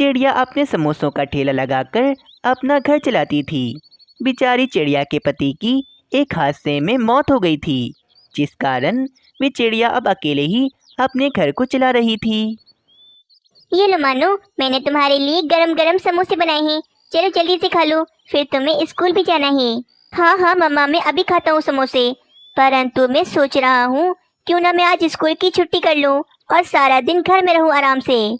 चिड़िया अपने समोसों का ठेला लगाकर अपना घर चलाती थी। बेचारी चिड़िया के पति की एक हादसे में मौत हो गई थी, जिस कारण वे चिड़िया अब अकेले ही अपने घर को चला रही थी। ये लो मानो, मैंने तुम्हारे लिए गरम गरम समोसे बनाए हैं। चलो जल्दी से खा लो, फिर तुम्हें स्कूल भी जाना है। हाँ हाँ मम्मा, मैं अभी खाता हूँ समोसे। परंतु मैं सोच रहा हूँ क्यों ना मैं आज स्कूल की छुट्टी कर लूँ और सारा दिन घर में रहूँ आराम से।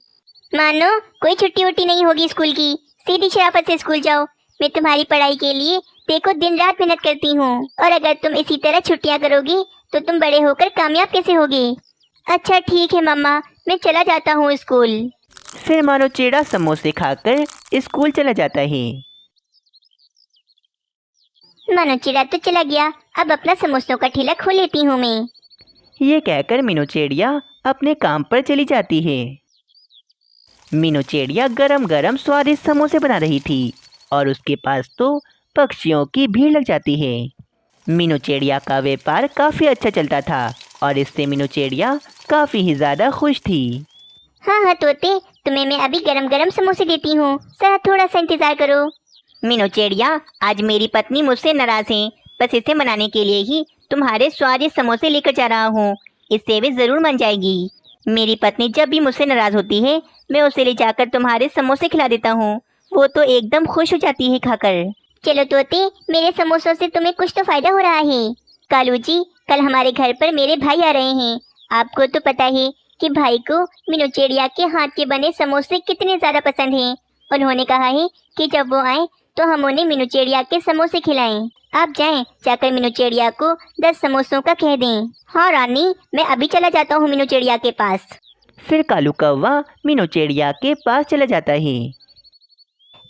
मानो, कोई छुट्टी वुट्टी नहीं होगी स्कूल की, सीधी शराफत से स्कूल जाओ। मैं तुम्हारी पढ़ाई के लिए देखो दिन रात मेहनत करती हूँ, और अगर तुम इसी तरह छुट्टियाँ करोगी तो तुम बड़े होकर कामयाब कैसे होगे। अच्छा ठीक है मम्मा, मैं चला जाता हूँ स्कूल। फिर मानो चिड़ा समोसे खाकर स्कूल चला जाता है। मानो चिड़ा तो चला गया, अब अपना समोसों का ठेला खोल लेती हूँ मैं। ये कहकर मीनू चिड़िया अपने काम पर चली जाती है। मीनू चिड़िया गरम गरम स्वादिष्ट समोसे बना रही थी और उसके पास तो पक्षियों की भीड़ लग जाती है। मीनू चिड़िया का व्यापार काफ़ी अच्छा चलता था और इससे मीनू चिड़िया काफ़ी ही ज़्यादा खुश थी। हाँ हाँ तोते, तुम्हें मैं अभी गरम गरम समोसे देती हूँ, जरा थोड़ा सा इंतजार करो। मीनू चिड़िया, आज मेरी पत्नी मुझसे नाराज है, बस इसे मनाने के लिए ही तुम्हारे स्वादिष्ट समोसे लेकर जा रहा हूँ। इससे वे ज़रूर मन जाएगी। मेरी पत्नी जब भी मुझसे नाराज होती है, मैं उसे ले जाकर तुम्हारे समोसे खिला देता हूँ। वो तो एकदम खुश हो जाती है खाकर। चलो तोते, मेरे समोसों से तुम्हें कुछ तो फायदा हो रहा है। कालू जी, कल हमारे घर पर मेरे भाई आ रहे हैं। आपको तो पता है कि भाई को मीनू चिड़िया के हाथ के बने समोसे कितने ज़्यादा पसंद हैं। उन्होंने कहा है कि जब वो आए तो हम उन्हें मीनू चिड़िया के समोसे खिलाएं। आप जाएं, जाकर मीनू चिड़िया को 10 समोसों का कह दें। हाँ रानी, मैं अभी चला जाता हूँ मीनू चिड़िया के पास। फिर कालू कौवा मीनू चिड़िया के पास चला जाता है।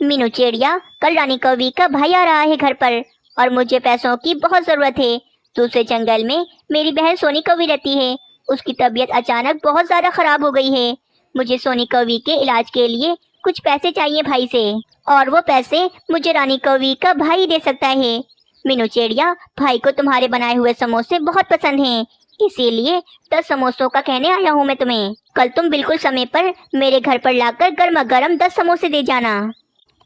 मीनू चिड़िया, कल रानी कौवी का भाई आ रहा है घर पर और मुझे पैसों की बहुत ज़रूरत है। दूसरे जंगल में मेरी बहन सोनी कौवी रहती है। उसकी तबीयत अचानक बहुत ज़्यादा ख़राब हो गई है। मुझे सोनी कौवी के इलाज के लिए कुछ पैसे चाहिए भाई से, और वो पैसे मुझे रानी कौवी का भाई दे सकता है। मीनू चिड़िया, भाई को तुम्हारे बनाए हुए समोसे बहुत पसंद हैं, इसीलिए 10 समोसों का कहने आया हूँ मैं तुम्हें। कल तुम बिल्कुल समय पर मेरे घर पर लाकर गर्मा गर्म 10 समोसे दे जाना।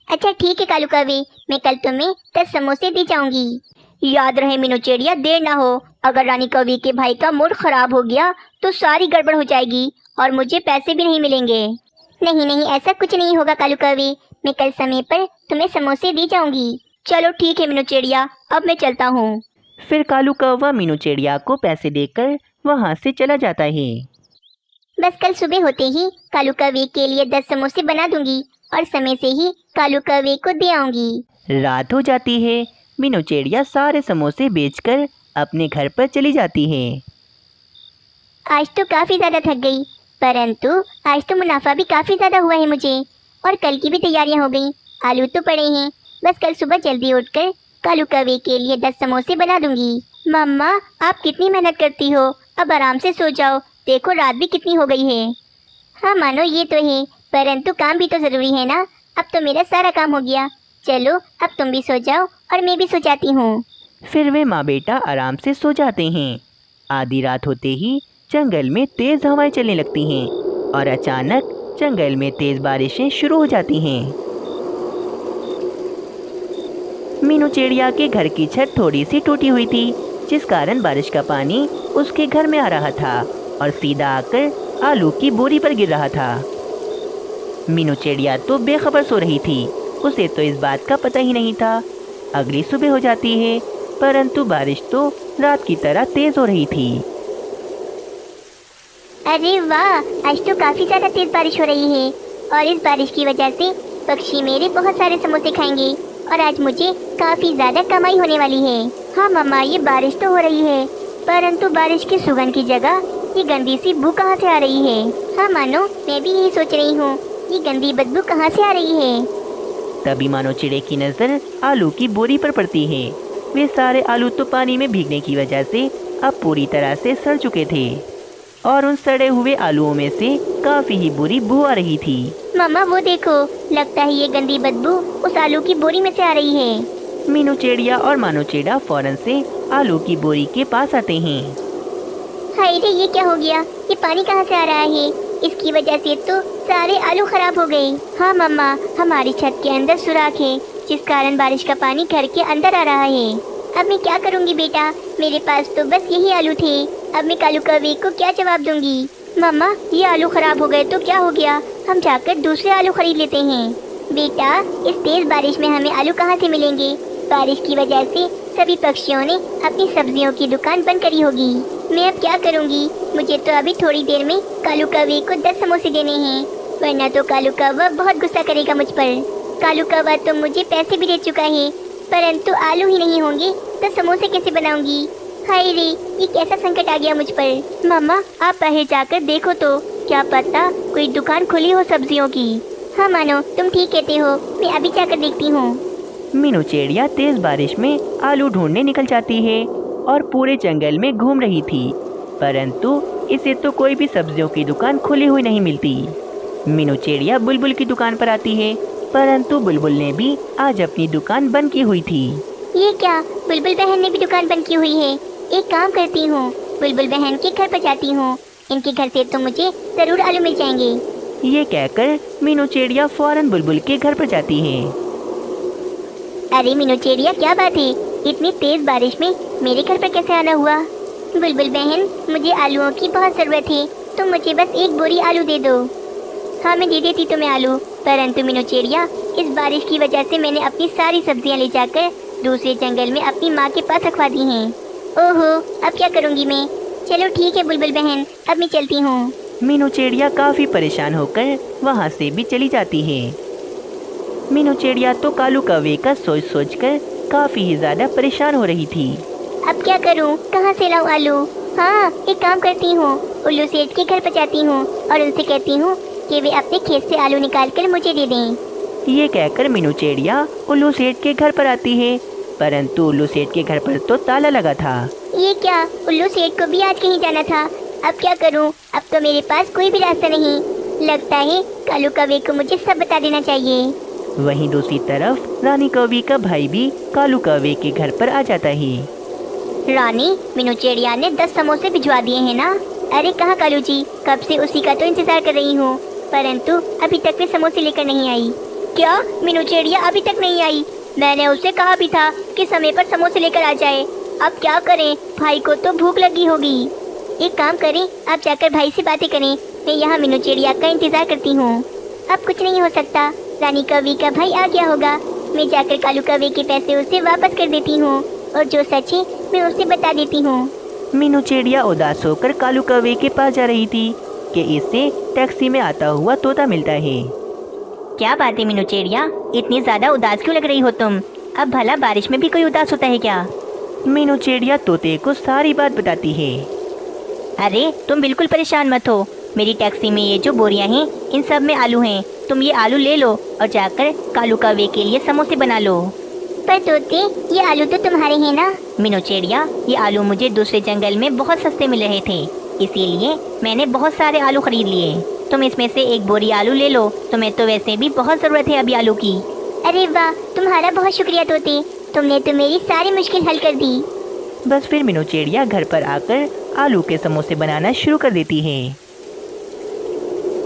अच्छा ठीक है कालू कौवी, मैं कल तुम्हें 10 समोसे दे जाऊंगी। याद रहे मीनू चिड़िया, देर ना हो। अगर रानी कौवी के भाई का मूड खराब हो गया तो सारी गड़बड़ हो जाएगी और मुझे पैसे भी नहीं मिलेंगे। नहीं नहीं, ऐसा कुछ नहीं होगा कालू कौवी, मैं कल समय पर तुम्हें समोसे दे जाऊंगी। चलो ठीक है मीनू चिड़िया, अब मैं चलता हूँ। फिर कालू कौवा मीनू चिड़िया को पैसे देकर वहाँ से चला जाता है। बस कल सुबह होते ही कालू कौवे के लिए 10 समोसे बना दूंगी और समय से ही कालू कौवे को दे आऊंगी। रात हो जाती है। मीनू चिड़िया सारे समोसे बेचकर अपने घर पर चली जाती है। आज तो काफ़ी ज़्यादा थक गई, परंतु आज तो मुनाफा भी काफ़ी ज़्यादा हुआ है मुझे, और कल की भी तैयारियां हो गई। आलू तो पड़े हैं, बस कल सुबह जल्दी उठकर कालू कौवे के लिए 10 समोसे बना दूंगी। मम्मा, आप कितनी मेहनत करती हो, अब आराम से सो जाओ, देखो रात भी कितनी हो गई है। हाँ मानो ये तो है, परंतु काम भी तो ज़रूरी है ना। अब तो मेरा सारा काम हो गया, चलो अब तुम भी सो जाओ और मैं भी सो जाती हूँ। फिर वे माँ बेटा आराम से सो जाते हैं। आधी रात होते ही जंगल में तेज़ हवाएं चलने लगती हैं और अचानक जंगल में तेज़ बारिशें शुरू हो जाती हैं। मीनू चिड़िया के घर की छत थोड़ी सी टूटी हुई थी, जिस कारण बारिश का पानी उसके घर में आ रहा था और सीधा आकर आलू की बोरी पर गिर रहा था। मीनू चिड़िया तो बेखबर सो रही थी, उसे तो इस बात का पता ही नहीं था। अगली सुबह हो जाती है, परंतु बारिश तो रात की तरह तेज़ हो रही थी। अरे वाह, आज तो काफ़ी ज़्यादा तेज़ बारिश हो रही है और इस बारिश की वजह से पक्षी मेरे बहुत सारे समोसे खाएंगे और आज मुझे काफ़ी ज़्यादा कमाई होने वाली है। हाँ मम्मा, ये बारिश तो हो रही है, परंतु बारिश की सुगंध की जगह ये गंदी सी बू कहाँ से आ रही है। हाँ मानो, मैं भी यही सोच रही हूँ, ये गंदी बदबू कहाँ से आ रही है। तभी मानो चिड़े की नज़र आलू की बोरी पर पड़ती है। वे सारे आलू तो पानी में भीगने की वजह से अब पूरी तरह से सड़ चुके थे और उन सड़े हुए आलूओं में से काफ़ी ही बुरी बू आ रही थी। मम्मा वो देखो, लगता है ये गंदी बदबू उस आलू की बोरी में से आ रही है। मीनू चिड़िया और मानो चिड़ा फौरन से आलू की बोरी के पास आते हैं। हाय रे, ये क्या हो गया, ये पानी कहाँ से आ रहा है इसकी वजह से तो सारे आलू खराब हो गए। हाँ मम्मा, हमारी छत के अंदर सुराख है जिस कारण बारिश का पानी घर के अंदर आ रहा है। अब मैं क्या करूँगी बेटा, मेरे पास तो बस यही आलू थे। अब मैं कालू कौवे को क्या जवाब दूंगी? मम्मा, ये आलू खराब हो गए तो क्या हो गया, हम जाकर दूसरे आलू खरीद लेते हैं। बेटा, इस तेज बारिश में हमें आलू कहाँ से मिलेंगे? बारिश की वजह से सभी पक्षियों ने अपनी सब्जियों की दुकान बंद करी होगी। मैं अब क्या करूँगी? मुझे तो अभी थोड़ी देर में कालू कौवे को 10 समोसे देने हैं, वरना तो कालू कौवा बहुत गुस्सा करेगा मुझ पर। कालू कौवा तो मुझे पैसे भी दे चुका है, परंतु आलू ही नहीं होंगे तो समोसे कैसे बनाऊंगी? हाय रे, ये कैसा संकट आ गया मुझ पर। मम्मा, आप बाहर जाकर देखो तो, क्या पता कोई दुकान खुली हो सब्जियों की। हाँ मानो, तुम ठीक कहते हो, मैं अभी जाकर देखती हूँ। मीनू चिड़िया तेज बारिश में आलू ढूंढने निकल जाती है और पूरे जंगल में घूम रही थी, परंतु इसे तो कोई भी सब्जियों की दुकान खुली हुई नहीं मिलती। मीनू चिड़िया बुलबुल की दुकान पर आती है, परंतु बुलबुल ने भी आज अपनी दुकान बंद की हुई थी। ये क्या, बुलबुल बहन ने भी दुकान बंद की हुई है? एक काम करती हूँ, बुलबुल बहन के घर पर जाती हूँ, इनके घर से तो मुझे जरूर आलू मिल जाएंगे। ये कहकर मीनू चिड़िया फौरन बुलबुल के घर पर जाती है। अरे मीनू चिड़िया, क्या बात है, इतनी तेज बारिश में मेरे घर पर कैसे आना हुआ? बुलबुल बहन, मुझे आलूओं की बहुत ज़रूरत है, तो मुझे बस एक बोरी आलू दे दो। हाँ, मैं दे देती तुम्हें आलू, परंतु मीनू चिड़िया, इस बारिश की वजह से मैंने अपनी सारी सब्जियां ले जाकर दूसरे जंगल में अपनी माँ के पास रखवा दी हैं। ओहो, अब क्या करूँगी मैं? चलो ठीक है बुलबुल बहन, अब मैं चलती हूँ। मीनू चिड़िया काफी परेशान होकर वहाँ से भी चली जाती है। मीनू चिड़िया तो कालू कौवे का सोच सोच कर काफी ही ज्यादा परेशान हो रही थी। अब क्या करूँ, कहाँ से लाऊं आलू? हाँ, एक काम करती हूँ, उल्लू सेठ के घर पर जाती हूँ और उनसे कहती हूँ कि वे अपने खेत से आलू निकाल कर मुझे दे दें। ये कहकर मीनू चिड़िया उल्लू सेठ के घर पर आती है, परंतु उल्लू सेठ के घर पर तो ताला लगा था। ये क्या, उल्लू सेठ को भी आज कहीं जाना था? अब क्या करूँ, अब तो मेरे पास कोई भी रास्ता नहीं। लगता है कालू कौवे को मुझे सब बता देना चाहिए। वहीं दूसरी तरफ रानी कौवी का भाई भी कालू कौवे के घर पर आ जाता है। रानी, मीनू चिड़िया ने 10 समोसे भिजवा दिए हैं ना? अरे कहाँ कालू जी, कब से उसी का तो इंतजार कर रही हूँ, परंतु अभी तक वे समोसे लेकर नहीं आई। क्या, मीनू चिड़िया अभी तक नहीं आई? मैंने उसे कहा भी था कि समय पर समोसे लेकर आ जाए। अब क्या करें, भाई को तो भूख लगी होगी। एक काम करें, आप जाकर भाई से बातें करें, मैं यहाँ मीनू चिड़िया का इंतजार करती हूँ। अब कुछ नहीं हो सकता, रानी कौवी का भाई आ गया होगा। मैं जाकर कालू कौवे के पैसे उसे वापस कर देती हूँ और जो सच है मैं उसे बता देती हूँ। मीनू चिड़िया उदास होकर कालू कौवे के पास जा रही थी कि इससे टैक्सी में आता हुआ तोता मिलता है। क्या बात है मीनू चिड़िया, इतनी ज्यादा उदास क्यों लग रही हो तुम? अब भला बारिश में भी कोई उदास होता है क्या? मीनू चिड़िया तोते को सारी बात बताती है। अरे तुम बिल्कुल परेशान मत हो, मेरी टैक्सी में ये जो बोरियां हैं इन सब में आलू हैं, तुम ये आलू ले लो और जाकर कालू कौवे के लिए समोसे बना लो। पर तोते, ये आलू तो तुम्हारे हैं ना? मीनू चिड़िया, ये आलू मुझे दूसरे जंगल में बहुत सस्ते मिल रहे थे, इसीलिए मैंने बहुत सारे आलू खरीद लिए। तुम इसमें से एक बोरी आलू ले लो, तुम्हें तो वैसे भी बहुत ज़रूरत है अभी आलू की। अरे वाह, तुम्हारा बहुत शुक्रिया तोते, तुमने तो मेरी सारी मुश्किल हल कर दी। बस फिर मीनू चिड़िया घर पर आकर आलू के समोसे बनाना शुरू कर देती है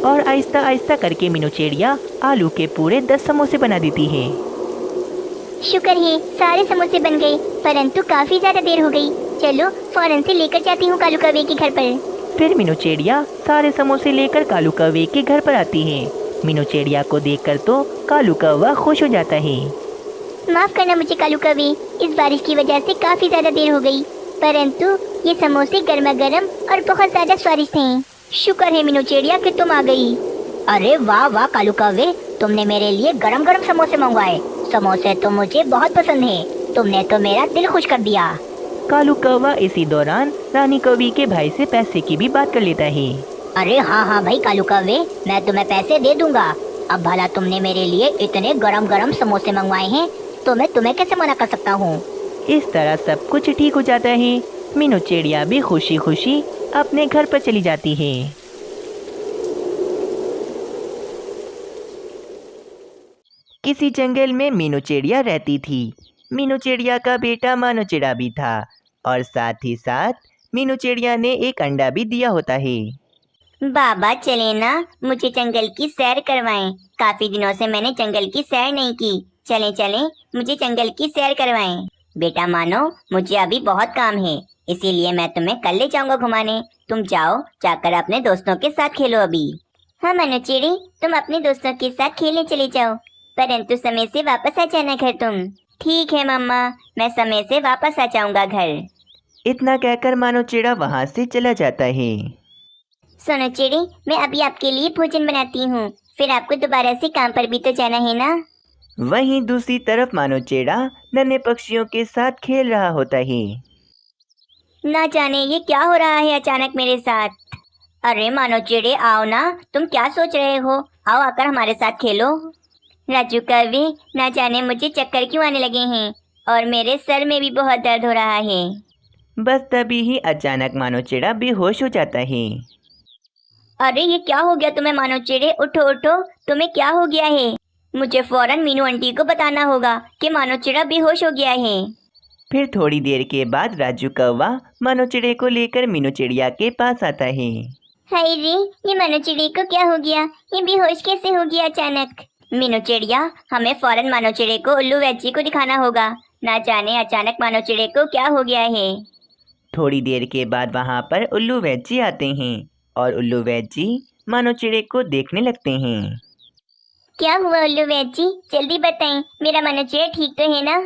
और आहिस्ता आहिस्ता करके मीनू चिड़िया आलू के पूरे 10 समोसे बना देती है। शुक्र है सारे समोसे बन गए, परंतु काफी ज्यादा देर हो गई। चलो फौरन से लेकर जाती हूँ कालू कौवे के घर पर। फिर मीनू चिड़िया सारे समोसे लेकर कालू कौवे के घर पर आती है। मीनू चिड़िया को देखकर तो कालू कौवा खुश हो जाता है। माफ करना मुझे कालू कौवे, इस बारिश की वजह से काफी ज्यादा देर हो गई, परंतु ये समोसे गर्मा गर्म और बहुत ज्यादा स्वादिष्ट हैं। शुक्र है मीनू चिड़िया कि तुम आ गई। अरे वाह वाह कालू कौवे, तुमने मेरे लिए गरम गरम समोसे मंगवाए। समोसे तो मुझे बहुत पसंद है, तुमने तो मेरा दिल खुश कर दिया। कालू कौवा इसी दौरान रानी कौवी के भाई से पैसे की भी बात कर लेता है। अरे हाँ हाँ भाई कालू कौवे, मैं तुम्हें पैसे दे दूंगा। अब भला तुमने मेरे लिए इतने गरम गरम समोसे मंगवाए हैं, तो मैं तुम्हें कैसे मना कर सकता हूँ। इस तरह सब कुछ ठीक हो जाता है। मीनू चिड़िया भी खुशी खुशी अपने घर पर चली जाती है। किसी जंगल में मीनू चिड़िया रहती थी। मीनू चिड़िया का बेटा मानो चिड़ा भी था और साथ ही साथ मीनू चिड़िया ने एक अंडा भी दिया होता है। बाबा चले ना, मुझे जंगल की सैर करवाएं। काफी दिनों से मैंने जंगल की सैर नहीं की। चलें चलें, मुझे जंगल की सैर करवाएं। बेटा मानो, मुझे अभी बहुत काम है, इसीलिए मैं तुम्हें कल ले जाऊंगा घुमाने। तुम जाओ, जाकर अपने दोस्तों के साथ खेलो अभी। हाँ मनोचेड़ी, तुम अपने दोस्तों के साथ खेलने चले जाओ, परंतु समय से वापस आ जाना घर तुम। ठीक है मम्मा, मैं समय से वापस आ जाऊंगा घर। इतना कहकर मानोचेड़ा वहाँ से चला जाता है। सोनो चिड़ी, मैं अभी आपके लिए भोजन बनाती हूँ, फिर आपको दोबारा से काम पर भी तो जाना है ना। वहीं दूसरी तरफ मानोचेड़ा नन्हे पक्षियों के साथ खेल रहा होता है। ना जाने ये क्या हो रहा है अचानक मेरे साथ। अरे मानो चिड़े, आओ ना, तुम क्या सोच रहे हो? आओ आकर हमारे साथ खेलो। राजू कवि, ना जाने मुझे चक्कर क्यों आने लगे हैं और मेरे सर में भी बहुत दर्द हो रहा है। बस तभी ही अचानक मानोचेड़ा बेहोश हो जाता है। अरे ये क्या हो गया तुम्हें मानो चिड़े? उठो उठो, तुम्हें क्या हो गया है? मुझे फौरन मीनू आंटी को बताना होगा कि मानो चिड़ा बेहोश हो गया है। फिर थोड़ी देर के बाद राजू कौवा मानोचेड़े को लेकर मीनू चिड़िया के पास आता है। हाय रे, ये मानो चिड़ी को क्या हो गया? ये बेहोश कैसे हो गया अचानक? मीनू चिड़िया, हमें फौरन मानो चिड़े को उल्लू वैजी को दिखाना होगा। ना जाने अचानक मानो चिड़े को क्या हो गया है। थोड़ी देर के बाद वहाँ पर उल्लू वैजी आते हैं और उल्लू वैजी मानोचेड़े को देखने लगते हैं। क्या हुआ उल्लू वैजी? जल्दी बताएं, मेरा मानो चिड़ा ठीक तो है ना?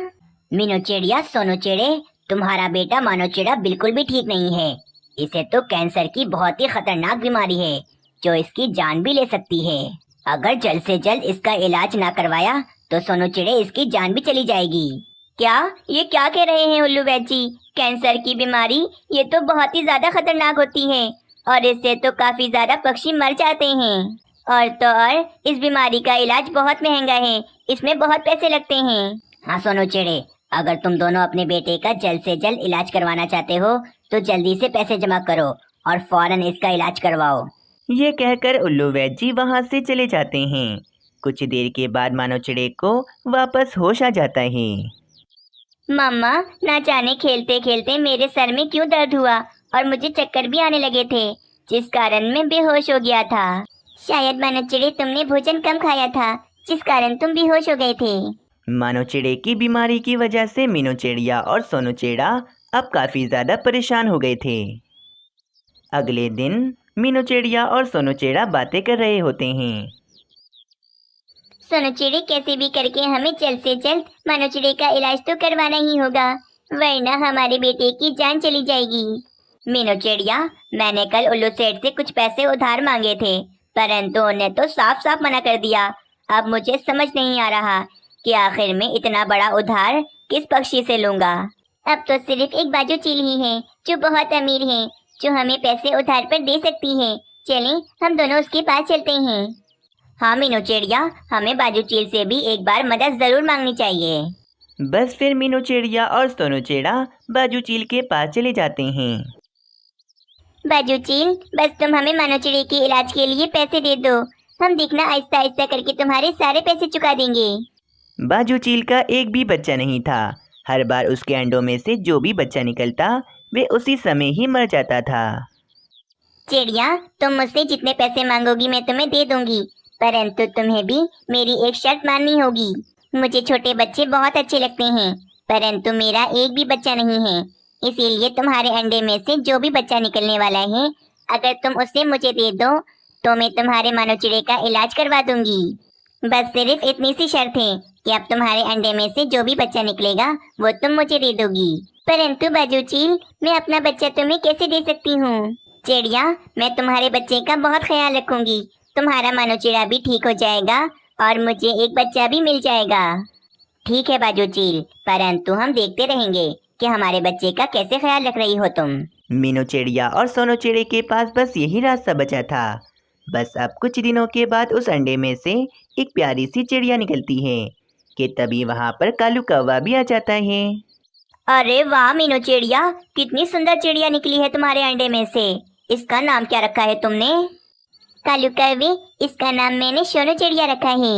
मीनू चिड़िया, सोनू चिड़े, तुम्हारा बेटा मानो चिड़ा बिल्कुल भी ठीक नहीं है। इसे तो कैंसर की बहुत ही खतरनाक बीमारी है, जो इसकी जान भी ले सकती है। अगर जल्द से जल्द इसका इलाज ना करवाया तो सोनू चिड़े इसकी जान भी चली जाएगी। क्या? ये क्या कह रहे हैं उल्लू वैजी? कैंसर की बीमारी ये तो बहुत ही ज्यादा खतरनाक होती है और इससे तो काफी ज्यादा पक्षी मर जाते हैं। और तो और इस बीमारी का इलाज बहुत महंगा है, इसमें बहुत पैसे लगते हैं। हाँ सोनू चिड़े, अगर तुम दोनों अपने बेटे का जल्द से जल्द इलाज करवाना चाहते हो तो जल्दी से पैसे जमा करो और फौरन इसका इलाज करवाओ। ये कहकर उल्लू वैजी वहाँ से चले जाते हैं। कुछ देर के बाद मानोचेड़े को वापस होश आ जाता है। मम्मा, ना जाने खेलते खेलते मेरे सर में क्यों दर्द हुआ और मुझे चक्कर भी आने लगे थे, जिस कारण मैं बेहोश हो गया था। शायद मानोचिड़े तुमने भोजन कम खाया था, जिस कारण तुम बेहोश हो गए थे। मानोचेड़े की बीमारी की वजह से मीनूचेड़िया और सोनूचेड़ा अब काफ़ी ज़्यादा परेशान हो गए थे। अगले दिन मीनूचेड़िया और सोनूचेड़ा बातें कर रहे होते हैं। सोनूचिड़े, कैसे भी करके हमें जल्द से जल्द मानोचिड़े का इलाज तो करवाना ही होगा, वरना हमारे बेटे की जान चली जाएगी। मीनू चिड़िया, मैंने कल उल्लू सेठ से कुछ पैसे उधार मांगे थे, परंतु उन्हें तो साफ साफ मना कर दिया। अब मुझे समझ नहीं आ रहा कि आखिर में इतना बड़ा उधार किस पक्षी से लूंगा। अब तो सिर्फ एक बाजू चील ही है जो बहुत अमीर है, जो हमें पैसे उधार पर दे सकती है। चलें, हम दोनों उसके पास चलते हैं। हाँ मीनू चिड़िया, हमें बाजू चील से भी एक बार मदद जरूर मांगनी चाहिए। बस फिर मीनूचेड़िया और सोनूचेड़ा बाजू चील के पास चले जाते हैं। बाजू चील, बस तुम हमें मानोचिड़े के इलाज के लिए पैसे दे दो, हम देखना आहिस्ता आहिस्ता करके तुम्हारे सारे पैसे चुका देंगे। बाजू चील का एक भी बच्चा नहीं था। हर बार उसके अंडों में से जो भी बच्चा निकलता वे उसी समय ही मर जाता था। चिड़िया, तुम मुझसे जितने पैसे मांगोगी मैं तुम्हें दे दूंगी, परंतु तुम्हें भी मेरी एक शर्त माननी होगी। मुझे छोटे बच्चे बहुत अच्छे लगते हैं, परंतु मेरा एक भी बच्चा नहीं है, इसीलिए तुम्हारे अंडे में से जो भी बच्चा निकलने वाला है, अगर तुम उसे मुझे दे दो तो मैं तुम्हारे मानोचिड़े का इलाज करवा दूंगी। बस सिर्फ इतनी सी शर्त है कि अब तुम्हारे अंडे में से जो भी बच्चा निकलेगा वो तुम मुझे दे दोगी। परंतु बाजू चील, मैं अपना बच्चा तुम्हें कैसे दे सकती हूँ? चिड़िया, मैं तुम्हारे बच्चे का बहुत ख्याल रखूंगी, तुम्हारा मानोचिड़ा भी ठीक हो जाएगा और मुझे एक बच्चा भी मिल जाएगा। ठीक है बाजू चील, परंतु हम देखते रहेंगे कि हमारे बच्चे का कैसे ख्याल रख रही हो तुम। मीनूचेड़िया और सोनूचेड़े के पास बस यही रास्ता बचा था। बस अब कुछ दिनों के बाद उस अंडे में से एक प्यारी सी चिड़िया निकलती है कि तभी वहाँ पर कालू कौवा भी आ जाता है। अरे वाह मीनू चिड़िया, कितनी सुंदर चिड़िया निकली है तुम्हारे अंडे में से। इसका नाम क्या रखा है तुमने? कालू कौवे, इसका नाम मैंने सोनू चिड़िया रखा है।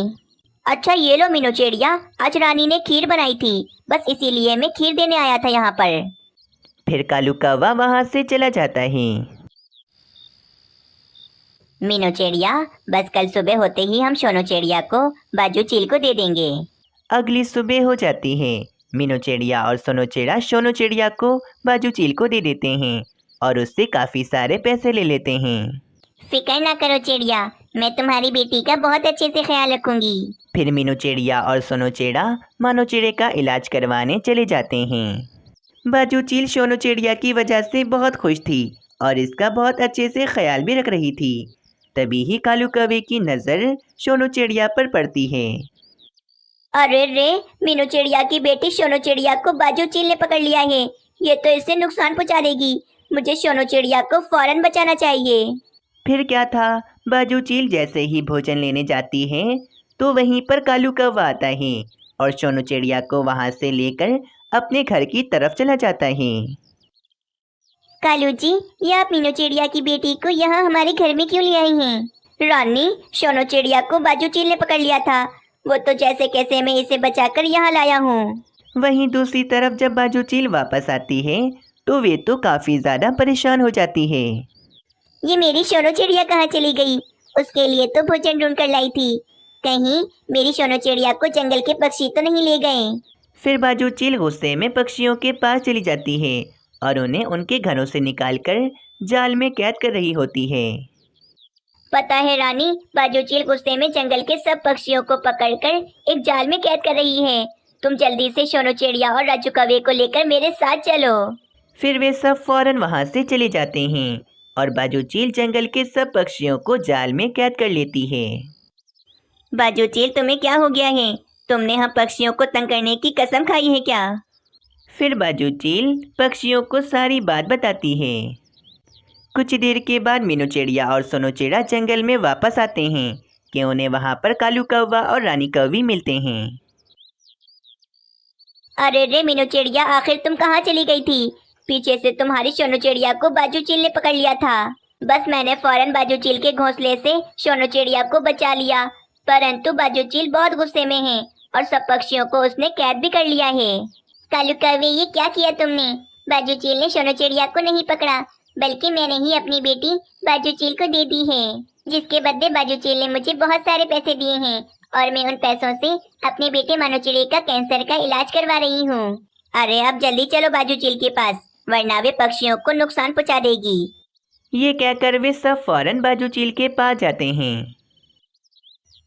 अच्छा ये लो मीनू चिड़िया, आज रानी ने खीर बनाई थी, बस इसीलिए मैं खीर देने आया था यहाँ पर। फिर कालू कौवा वहाँ से चला जाता है। मीनू चिड़िया, बस कल सुबह होते ही हम सोनू चिड़िया को बाजू चील को दे देंगे। अगली सुबह हो जाती है। मीनू चिड़िया और सोनू चिड़िया को बाजू चील को दे देते हैं और उससे काफ़ी सारे पैसे ले लेते हैं। फिक्र ना करो चिड़िया, मैं तुम्हारी बेटी का बहुत अच्छे से ख्याल रखूंगी। फिर मीनू चिड़िया और सोनू चिड़ा मानो चिड़े का इलाज करवाने चले जाते हैं। बाजू चील सोनू चिड़िया की वजह से बहुत खुश थी और इसका बहुत अच्छे से ख्याल भी रख रही थी। तभी ही कालू कौवे की नज़र सोनू चिड़िया पर पड़ती है। अरे रे, मीनू चिड़िया की बेटी सोनू चिड़िया को बाजू चील ने पकड़ लिया है। ये तो इससे नुकसान पहुंचा देगी। मुझे सोनू चिड़िया को फौरन बचाना चाहिए। फिर क्या था, बाजू चील जैसे ही भोजन लेने जाती है तो वहीं पर कालू कौवा आता है और सोनू चिड़िया को वहां से लेकर अपने घर की तरफ चला जाता है। कालू जी, ये आप मीनू चिड़िया की बेटी को यहाँ हमारे घर में क्यों ले आई हैं? रानी, सोनू चिड़िया को बाजू चील ने पकड़ लिया था। वो तो जैसे कैसे मैं इसे बचाकर यहाँ लाया हूँ। वहीं दूसरी तरफ जब बाजू चील वापस आती है तो वे तो काफ़ी ज़्यादा परेशान हो जाती है। ये मेरी सोनू चिड़िया कहाँ चली गई? उसके लिए तो भोजन ढूंढ कर लाई थी। कहीं मेरी सोनू चिड़िया को जंगल के पक्षी तो नहीं ले गए? फिर बाजू चील गुस्से में पक्षियों के पास चली जाती है और उन्हें उनके घरों से निकालकर जाल में कैद कर रही होती है। पता है रानी, बाजू चील गुस्से में जंगल के सब पक्षियों को पकड़कर एक जाल में कैद कर रही है। तुम जल्दी से सोनू चिड़िया और राजू कौवे को लेकर मेरे साथ चलो। फिर वे सब फौरन वहां से चले जाते हैं और बाजू चील जंगल के सब पक्षियों को जाल में कैद कर लेती है। बाजू चील, तुम्हें क्या हो गया है? तुमने हम पक्षियों को तंग करने की कसम खाई है क्या? फिर बाजू चील पक्षियों को सारी बात बताती है। कुछ देर के बाद मीनू चिड़िया और सोनू चिड़ा जंगल में वापस आते हैं कि उन्हें वहां पर कालू कौवा और रानी कौवी मिलते हैं। अरे रे मीनू चिड़िया, आखिर तुम कहाँ चली गई थी? पीछे से तुम्हारी सोनू चिड़िया को बाजू चील ने पकड़ लिया था। बस मैंने फौरन बाजू चील के घोंसले से सोनू चिड़िया को बचा लिया, परंतु बाजू चील बहुत गुस्से में है और सब पक्षियों को उसने कैद भी कर लिया है। कालू कौवे, ये क्या किया तुमने? बाजू चील ने सोनू चिड़िया को नहीं पकड़ा, बल्कि मैंने ही अपनी बेटी बाजू चील को दे दी है, जिसके बदले बाजू चील ने मुझे बहुत सारे पैसे दिए हैं और मैं उन पैसों से अपने बेटे मानो चिड़े का कैंसर का इलाज करवा रही हूँ। अरे अब जल्दी चलो बाजू चील के पास, वरना वे पक्षियों को नुकसान पहुँचा देगी। ये कहकर वे सब फौरन बाजू चील के पास जाते हैं।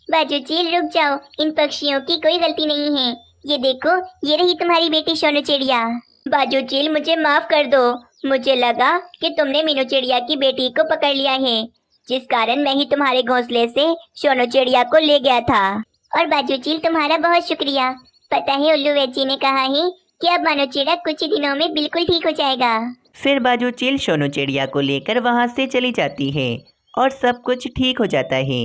बाजू चील, रुक जाओ, इन पक्षियों की कोई गलती नहीं है। ये देखो, ये रही तुम्हारी बेटी सोनू चिड़िया। बाजू चील, मुझे माफ कर दो। मुझे लगा कि तुमने मीनू चिड़िया की बेटी को पकड़ लिया है, जिस कारण मैं ही तुम्हारे घोंसले से सोनू चिड़िया को ले गया था। और बाजू चील, तुम्हारा बहुत शुक्रिया। पता है, उल्लू वैची ने कहा है कि अब मानो चिड़ा कुछ ही दिनों में बिल्कुल ठीक हो जाएगा। फिर बाजू चील सोनू चिड़िया को लेकर वहां से चली जाती है और सब कुछ ठीक हो जाता है।